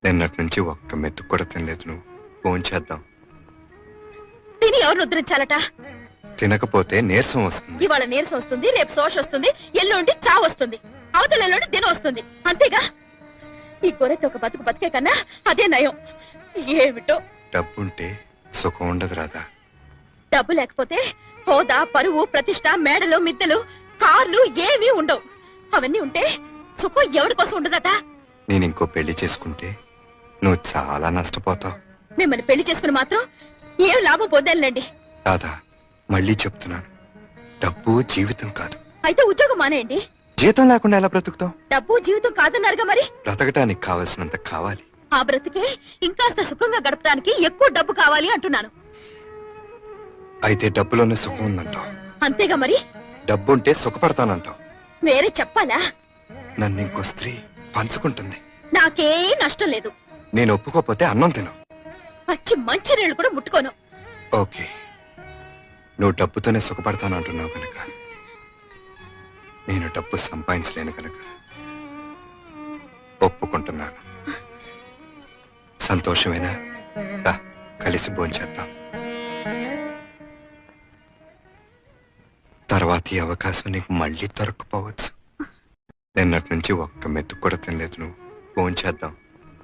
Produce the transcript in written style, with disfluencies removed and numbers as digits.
నిన్నటి నుంచి ఒక్క మెతుకు కూడా తినలేదు. నువ్వు ఫోన్ చేద్దాం. తిని ఎవరు ఉద్ధరించాలట? తినకపోతే నీరసం వస్తుంది. ఇవాళ నీరసం వస్తుంది, రేపు శోష వస్తుంది, ఎల్లుండి చావు వస్తుంది, అవతల ఎల్లుండి దినం వస్తుంది. అంతేగా? ఈ గొర్రెతో ఒక బతుకు బతికే కన్నా అదే నయం. ఏమిటో డబ్బుంటే సుఖం ఉండదు రాదా? డబ్బు లేకపోతే హోదా, పరువు, ప్రతిష్ట, మేడలు, మిద్దెలు, కార్లు ఏమీ ఉండవు. అవన్నీ ఉంటే సుఖం ఎవరి కోసం ఉండదట? నేను ఇంకో పెళ్లి చేసుకుంటే నువ్వు చాలా నష్టపోతావు. మిమ్మల్ని పెళ్లి చేసుకుని మాత్రం ఏం లాభం పొందాలండి. రాదా, మళ్ళీ చెప్తున్నాను, డబ్బు జీవితం కాదు. అయితే ఉద్యోగం మానేయండి. జీతం లేకుండా ఎలా బ్రతుకుతావు? డబ్బు జీవితం కాదన్నారుగా మరి. బ్రతకటానికి కావలసినంత కావాలి. ఆ బ్రతికే ఇంకాస్త సుఖంగా గడపడానికి ఎక్కువ డబ్బు కావాలి అంటున్నాను. అయితే డబ్బులోనే సుఖం ఉందంటావు. అంతేగా మరి. డబ్బుంటే సుఖపడతానంటావు. వేరే చెప్పాలా? నన్ను ఇంకో స్త్రీ పంచుకుంటుంది. నాకేం నష్టం లేదు. నేను ఒప్పుకోపోతే అన్నం తిను. పచ్చి మంచినీళ్ళు కూడా ముట్టుకోను. ఓకే, నువ్వు డబ్బుతోనే సుఖపడతానంటున్నావు కనుక, నేను డబ్బు సంపాదించలేను కనుక ఒప్పుకుంటున్నాను. సంతోషమేనా? రా, కలిసి భోంచేద్దాం. తర్వాత ఈ అవకాశం నీకు మళ్ళీ దొరకపోవచ్చు. నిన్నటి నుంచి ఒక్క మెతుకు కూడా తినలేదు. నువ్వు భోంచేద్దాం.